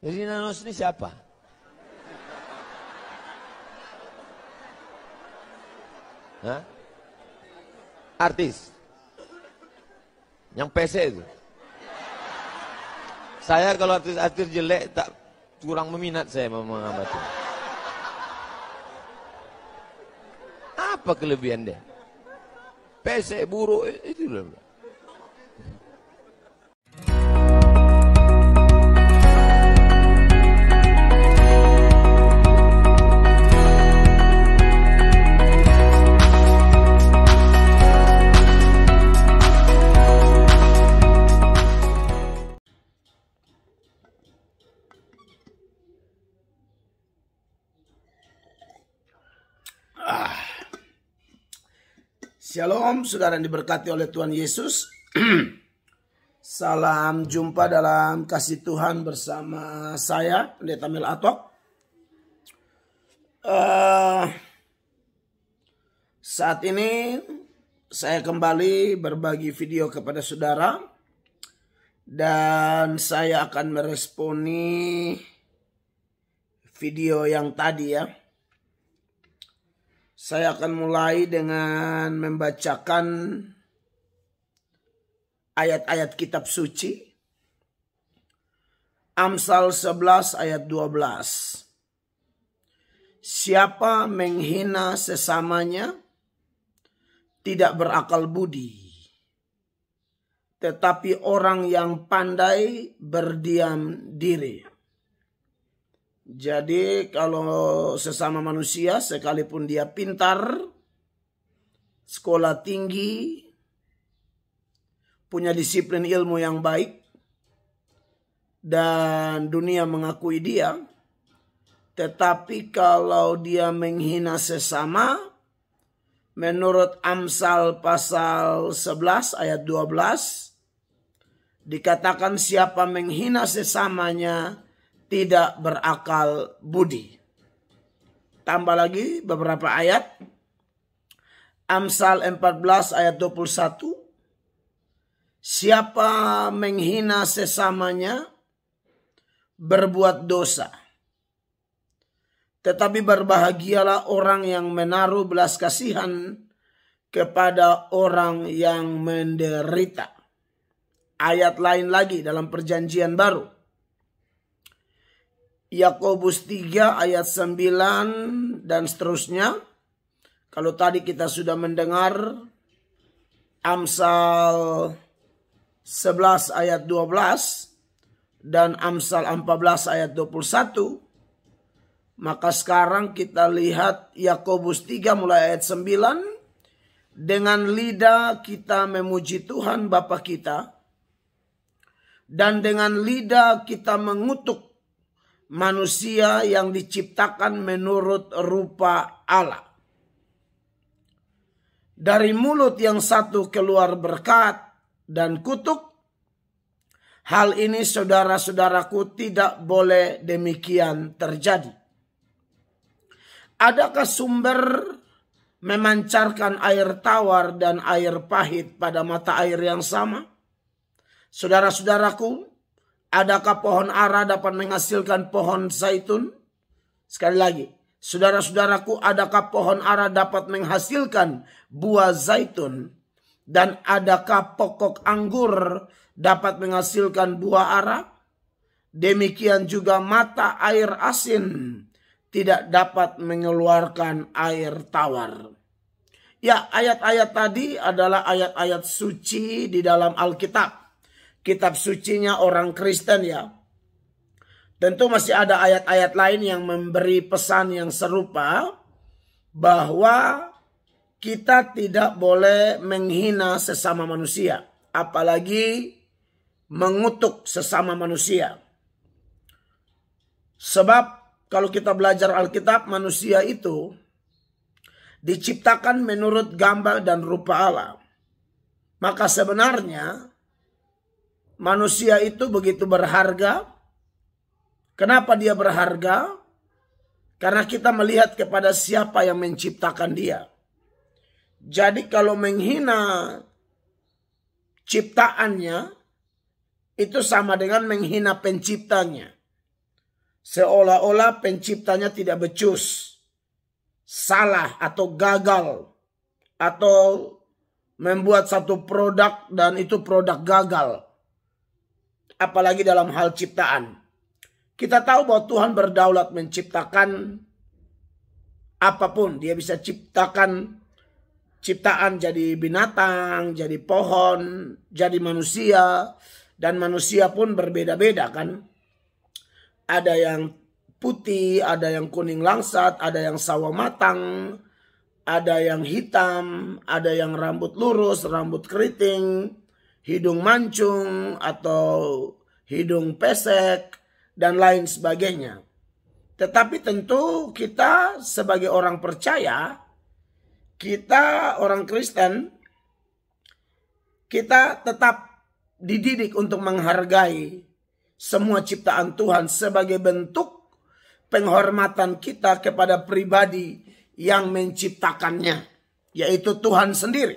Rina Nose ini siapa? Hah? Artis. Yang PC itu. Saya kalau artis-artis jelek tak kurang meminat saya mengamati. Apa kelebihan dia? PC buruk itu loh. Shalom, saudara yang diberkati oleh Tuhan Yesus. Salam jumpa dalam kasih Tuhan bersama saya, Pendeta Mel Atok. Saat ini saya kembali berbagi video kepada saudara. Dan saya akan meresponi video yang tadi ya. Saya akan mulai dengan membacakan ayat-ayat kitab suci. Amsal 11 ayat 12. Siapa menghina sesamanya tidak berakal budi. Tetapi orang yang pandai berdiam diri. Jadi kalau sesama manusia sekalipun dia pintar, sekolah tinggi, punya disiplin ilmu yang baik, dan dunia mengakui dia, tetapi kalau dia menghina sesama, menurut Amsal pasal 11 ayat 12, dikatakan siapa menghina sesamanya tidak berakal budi. Tambah lagi beberapa ayat. Amsal 14 ayat 21. Siapa menghina sesamanya berbuat dosa. Tetapi berbahagialah orang yang menaruh belas kasihan kepada orang yang menderita. Ayat lain lagi dalam Perjanjian Baru. Yakobus 3 ayat 9 dan seterusnya. Kalau tadi kita sudah mendengar Amsal 11 ayat 12 dan Amsal 14 ayat 21. Maka sekarang kita lihat Yakobus 3 mulai ayat 9. Dengan lidah kita memuji Tuhan Bapa kita. Dan dengan lidah kita mengutuk manusia yang diciptakan menurut rupa Allah. Dari mulut yang satu keluar berkat dan kutuk. Hal ini saudara-saudaraku tidak boleh demikian terjadi. Adakah sumber memancarkan air tawar dan air pahit pada mata air yang sama? Saudara-saudaraku, adakah pohon ara dapat menghasilkan pohon zaitun? Sekali lagi, saudara-saudaraku, adakah pohon ara dapat menghasilkan buah zaitun? Dan adakah pokok anggur dapat menghasilkan buah ara? Demikian juga mata air asin tidak dapat mengeluarkan air tawar. Ya, ayat-ayat tadi adalah ayat-ayat suci di dalam Alkitab. Kitab sucinya orang Kristen ya. Tentu masih ada ayat-ayat lain yang memberi pesan yang serupa. Bahwa kita tidak boleh menghina sesama manusia. Apalagi mengutuk sesama manusia. Sebab kalau kita belajar Alkitab, manusia itu diciptakan menurut gambar dan rupa Allah. Maka sebenarnya manusia itu begitu berharga. Kenapa dia berharga? Karena kita melihat kepada siapa yang menciptakan dia. Jadi kalau menghina ciptaannya, itu sama dengan menghina penciptanya. Seolah-olah penciptanya tidak becus, salah atau gagal, atau membuat satu produk dan itu produk gagal. Apalagi dalam hal ciptaan. Kita tahu bahwa Tuhan berdaulat menciptakan apapun. Dia bisa ciptakan ciptaan jadi binatang, jadi pohon, jadi manusia. Dan manusia pun berbeda-beda kan. Ada yang putih, ada yang kuning langsat, ada yang sawo matang, ada yang hitam, ada yang rambut lurus, rambut keriting, hidung mancung atau hidung pesek, dan lain sebagainya. Tetapi tentu kita sebagai orang percaya, kita orang Kristen, kita tetap dididik untuk menghargai semua ciptaan Tuhan sebagai bentuk penghormatan kita kepada pribadi yang menciptakannya, yaitu Tuhan sendiri.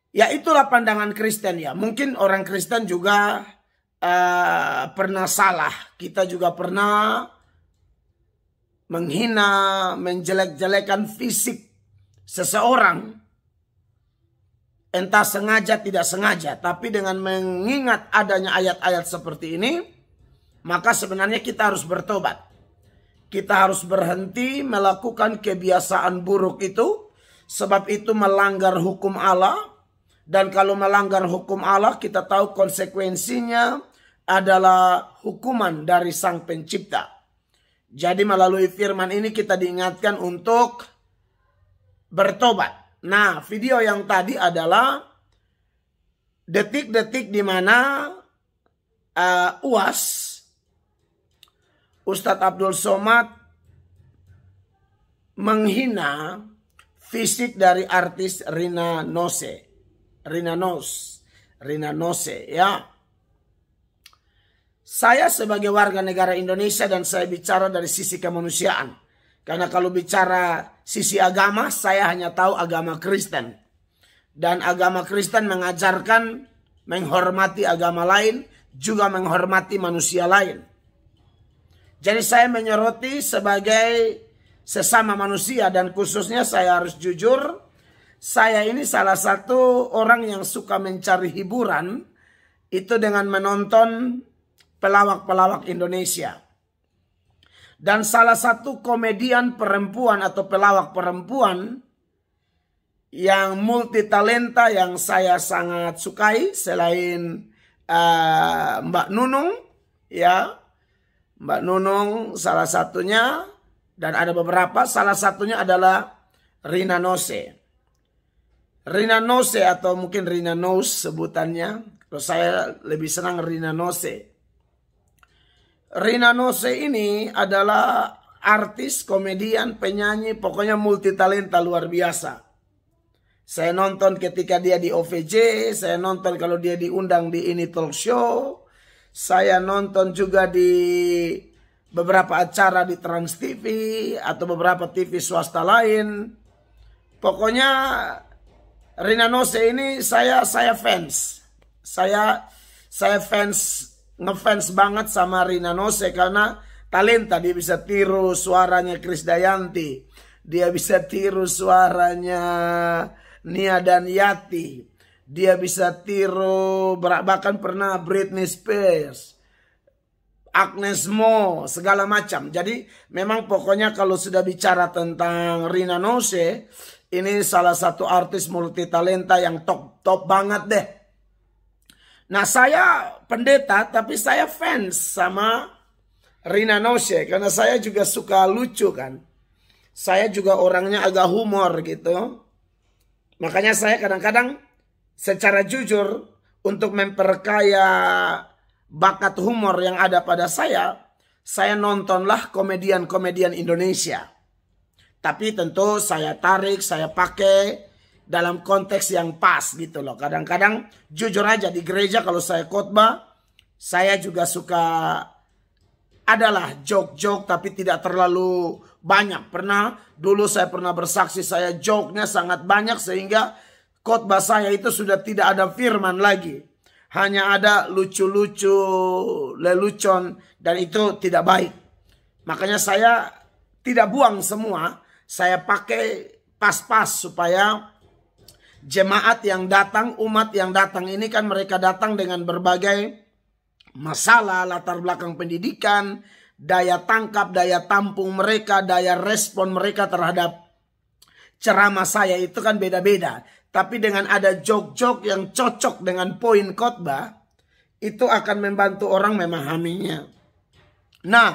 Ya, itulah pandangan Kristen ya. Mungkin orang Kristen juga pernah salah. Kita juga pernah menghina, menjelek-jelekan fisik seseorang. Entah sengaja tidak sengaja. Tapi dengan mengingat adanya ayat-ayat seperti ini, maka sebenarnya kita harus bertobat. Kita harus berhenti melakukan kebiasaan buruk itu. Sebab itu melanggar hukum Allah. Dan kalau melanggar hukum Allah, kita tahu konsekuensinya adalah hukuman dari Sang Pencipta. Jadi melalui firman ini kita diingatkan untuk bertobat. Nah, video yang tadi adalah detik-detik di mana UAS, Ustadz Abdul Somad, menghina fisik dari artis Rina Nose ya. Saya sebagai warga negara Indonesia dan saya bicara dari sisi kemanusiaan. Karena kalau bicara sisi agama, saya hanya tahu agama Kristen. Dan agama Kristen mengajarkan menghormati agama lain, juga menghormati manusia lain. Jadi saya menyoroti sebagai sesama manusia dan khususnya saya harus jujur, saya ini salah satu orang yang suka mencari hiburan itu dengan menonton pelawak-pelawak Indonesia. Dan salah satu komedian perempuan atau pelawak perempuan yang multitalenta yang saya sangat sukai selain Mbak Nunung ya. Mbak Nunung salah satunya dan ada beberapa, salah satunya adalah Rina Nose. Rina Nose atau mungkin Rina Nose sebutannya. Kalau saya lebih senang Rina Nose. Rina Nose ini adalah artis, komedian, penyanyi, pokoknya multitalenta luar biasa. Saya nonton ketika dia di OVJ, saya nonton kalau dia diundang di Ini Talk Show, saya nonton juga di beberapa acara di Trans TV atau beberapa TV swasta lain. Pokoknya Rina Nose ini saya fans. Saya fans, ngefans banget sama Rina Nose karena talenta. Dia bisa tiru suaranya Krisdayanti. Dia bisa tiru suaranya Nia Daniati. Dia bisa tiru bahkan pernah Britney Spears, Agnes Mo, segala macam. Jadi memang pokoknya kalau sudah bicara tentang Rina Nose, ini salah satu artis multitalenta yang top banget deh. Nah, saya pendeta tapi saya fans sama Rina Nose karena saya juga suka lucu kan. Saya juga orangnya agak humor gitu. Makanya saya kadang-kadang secara jujur untuk memperkaya bakat humor yang ada pada saya nontonlah komedian-komedian Indonesia. Tapi tentu saya tarik, saya pakai dalam konteks yang pas gitu loh. Kadang-kadang jujur aja di gereja kalau saya khotbah, saya juga suka adalah joke-joke tapi tidak terlalu banyak. Dulu saya pernah bersaksi saya joke-nya sangat banyak sehingga khotbah saya itu sudah tidak ada firman lagi. hanya ada lucu-lucu, lelucon, dan itu tidak baik. Makanya saya tidak buang semua, saya pakai pas-pas supaya jemaat yang datang, umat yang datang ini kan mereka datang dengan berbagai masalah, latar belakang pendidikan, daya tangkap, daya tampung mereka, daya respon mereka terhadap ceramah saya itu kan beda-beda. Tapi dengan ada jok-jok yang cocok dengan poin khotbah, itu akan membantu orang memahaminya. Nah,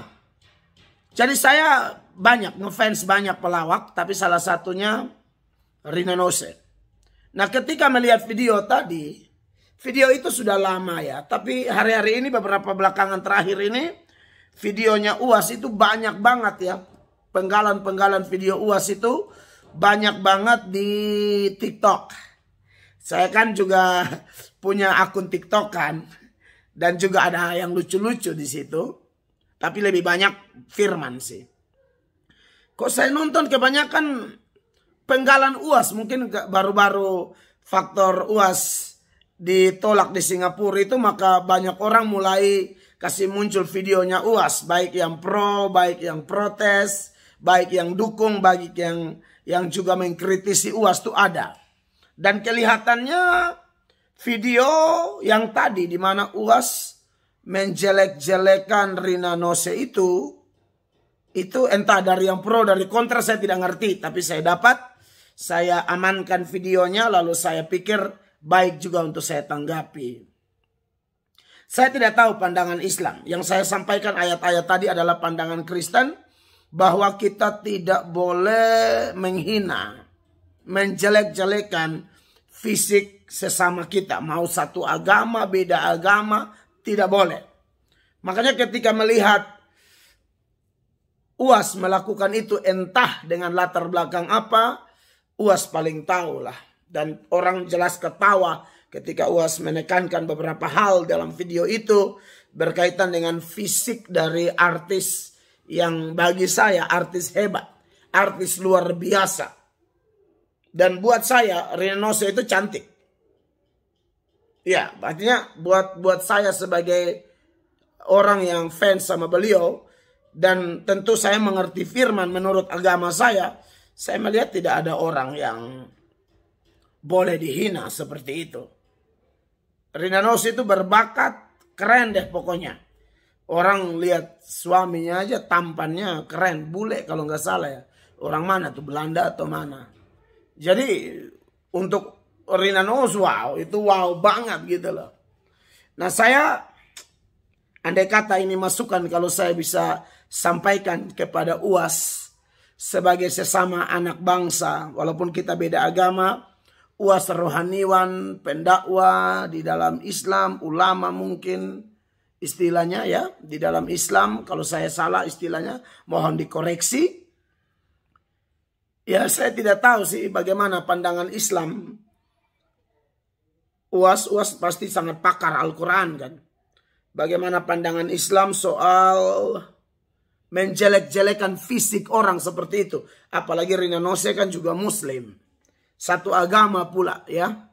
jadi saya banyak ngefans banyak pelawak, tapi salah satunya Rina Nose. Nah, ketika melihat video tadi, video itu sudah lama ya, tapi hari-hari ini beberapa belakangan terakhir ini videonya UAS itu banyak banget ya. Penggalan-penggalan video UAS itu banyak banget di TikTok. Saya kan juga punya akun TikTok kan, dan juga ada yang lucu-lucu di situ. Tapi lebih banyak firman sih. Kok saya nonton kebanyakan penggalan UAS, mungkin baru-baru faktor UAS ditolak di Singapura itu, maka banyak orang mulai kasih muncul videonya UAS, baik yang pro, baik yang protes, baik yang dukung, baik yang juga mengkritisi UAS itu ada. Dan kelihatannya video yang tadi di mana UAS menjelek-jelekan Rina Nose itu entah dari yang pro dari kontra saya tidak ngerti, tapi saya amankan videonya, lalu saya pikir baik juga untuk saya tanggapi. Saya tidak tahu pandangan Islam. Yang saya sampaikan ayat-ayat tadi adalah pandangan Kristen, bahwa kita tidak boleh menghina, menjelek-jelekan fisik sesama kita. Mau satu agama, beda agama, tidak boleh. Makanya ketika melihat UAS melakukan itu, entah dengan latar belakang apa, UAS paling tahu lah. Dan orang jelas ketawa ketika UAS menekankan beberapa hal dalam video itu berkaitan dengan fisik dari artis yang bagi saya artis hebat, artis luar biasa. Dan buat saya Rina Nose itu cantik. Ya, artinya buat saya sebagai orang yang fans sama beliau, dan tentu saya mengerti firman menurut agama saya melihat tidak ada orang yang boleh dihina seperti itu. Rina Nose itu berbakat, keren deh pokoknya. Orang lihat suaminya aja tampannya keren, bule kalau nggak salah ya. Orang mana tuh, Belanda atau mana. Jadi untuk Rina Nose wow, itu wow banget gitu loh. Nah saya, andai kata ini masukan kalau saya bisa sampaikan kepada UAS sebagai sesama anak bangsa, walaupun kita beda agama, UAS rohaniwan, pendakwa di dalam Islam, ulama mungkin istilahnya ya, di dalam Islam, kalau saya salah istilahnya mohon dikoreksi. Ya saya tidak tahu sih bagaimana pandangan Islam. UAS pasti sangat pakar Al-Quran kan. Bagaimana pandangan Islam soal menjelek-jelekan fisik orang seperti itu. Apalagi Rina Nose kan juga Muslim. Satu agama pula ya.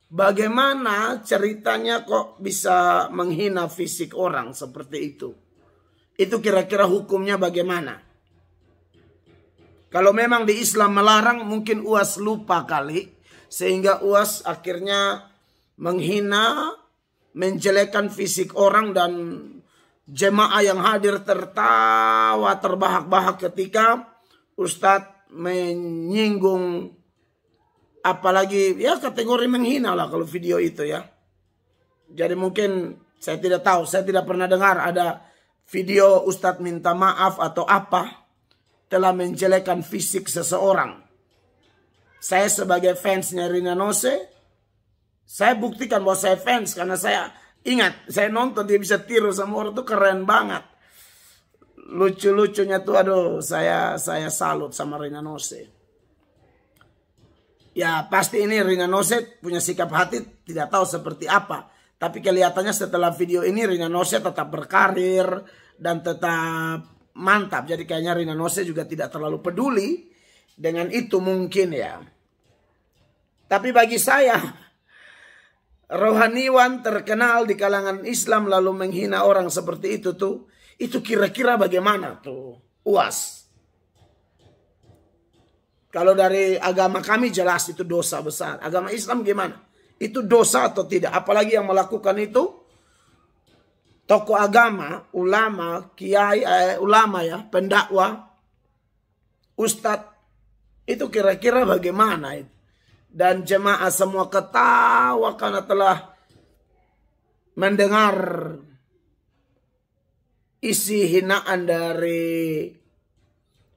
Bagaimana ceritanya kok bisa menghina fisik orang seperti itu? Itu kira-kira hukumnya bagaimana? Kalau memang di Islam melarang, mungkin UAS lupa kali. Sehingga UAS akhirnya menghina, menjelekan fisik orang, dan jemaah yang hadir tertawa terbahak-bahak ketika Ustadz menyinggung, apalagi ya kategori menghina lah kalau video itu ya. Jadi mungkin saya tidak tahu, saya tidak pernah dengar ada video Ustadz minta maaf atau apa telah menjelekan fisik seseorang. Saya sebagai fansnya Rina Nose, saya buktikan bahwa saya fans karena saya ingat, saya nonton dia bisa tiru sama orang tuh keren banget. Lucu-lucunya tuh aduh, saya salut sama Rina Nose. Ya pasti ini Rina Nose punya sikap hati tidak tahu seperti apa. Tapi kelihatannya setelah video ini Rina Nose tetap berkarir dan tetap mantap. Jadi kayaknya Rina Nose juga tidak terlalu peduli dengan itu mungkin ya. Tapi bagi saya rohaniwan terkenal di kalangan Islam lalu menghina orang seperti itu tuh, itu kira-kira bagaimana tuh UAS? Kalau dari agama kami jelas itu dosa besar. Agama Islam gimana? Itu dosa atau tidak? Apalagi yang melakukan itu tokoh agama, ulama, kiai, ulama ya, pendakwa, ustadz. Itu kira-kira bagaimana itu? Dan jemaah semua ketawa karena telah mendengar isi hinaan dari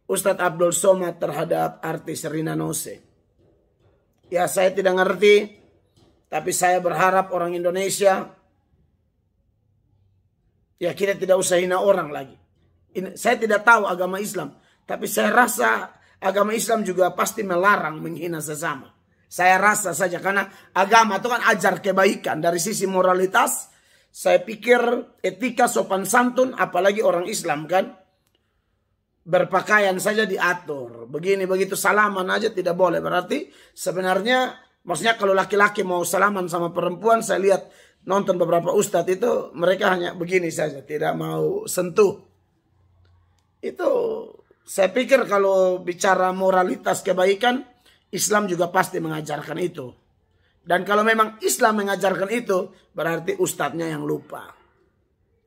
Ustadz Abdul Somad terhadap artis Rina Nose. Ya, saya tidak ngerti, tapi saya berharap orang Indonesia, ya kita tidak usah hina orang lagi. Saya tidak tahu agama Islam, tapi saya rasa agama Islam juga pasti melarang menghina sesama. Saya rasa saja, karena agama itu kan ajar kebaikan. Dari sisi moralitas, saya pikir etika sopan santun, apalagi orang Islam kan, berpakaian saja diatur. Begini begitu salaman aja tidak boleh. Berarti sebenarnya maksudnya kalau laki-laki mau salaman sama perempuan, saya lihat nonton beberapa ustadz itu mereka hanya begini saja, tidak mau sentuh. Itu saya pikir kalau bicara moralitas kebaikan, Islam juga pasti mengajarkan itu. Dan kalau memang Islam mengajarkan itu, berarti ustadznya yang lupa.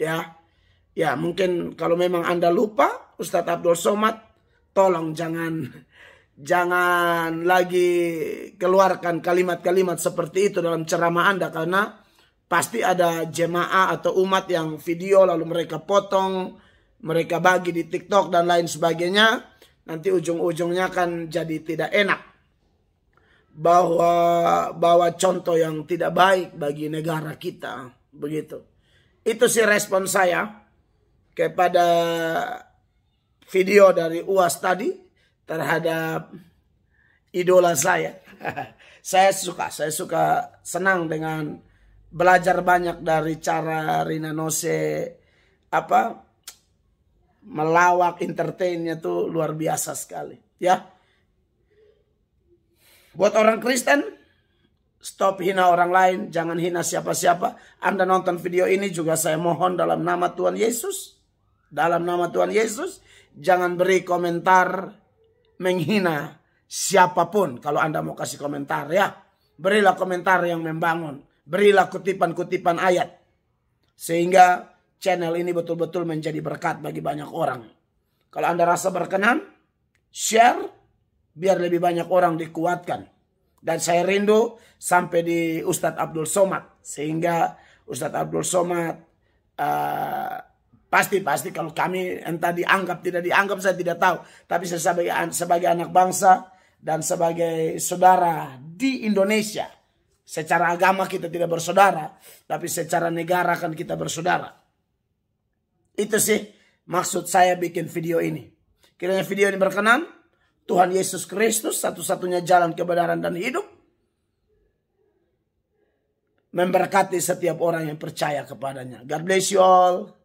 Ya mungkin kalau memang Anda lupa, Ustadz Abdul Somad, tolong jangan lagi keluarkan kalimat-kalimat seperti itu dalam ceramah Anda, karena pasti ada jemaah atau umat yang video lalu mereka potong, mereka bagi di TikTok dan lain sebagainya. Nanti ujung-ujungnya kan jadi tidak enak, bawa contoh yang tidak baik bagi negara kita, begitu. Itu sih respon saya kepada video dari UAS tadi terhadap idola saya. Saya suka senang dengan belajar banyak dari cara Rina Nose melawak, entertainnya tuh luar biasa sekali. Ya, buat orang Kristen, stop hina orang lain, jangan hina siapa-siapa. Anda nonton video ini juga saya mohon dalam nama Tuhan Yesus. Dalam nama Tuhan Yesus, jangan beri komentar menghina siapapun. Kalau Anda mau kasih komentar ya, berilah komentar yang membangun. Berilah kutipan-kutipan ayat. Sehingga channel ini betul-betul menjadi berkat bagi banyak orang. Kalau Anda rasa berkenan, share biar lebih banyak orang dikuatkan. Dan saya rindu sampai di Ustadz Abdul Somad. Sehingga Ustadz Abdul Somad pasti kalau kami entah dianggap tidak dianggap saya tidak tahu, tapi saya sebagai anak bangsa dan sebagai saudara di Indonesia, secara agama kita tidak bersaudara, tapi secara negara kan kita bersaudara. Itu sih maksud saya bikin video ini. Kiranya video ini berkenan. Tuhan Yesus Kristus satu-satunya jalan kebenaran dan hidup memberkati setiap orang yang percaya kepadanya. God bless you all.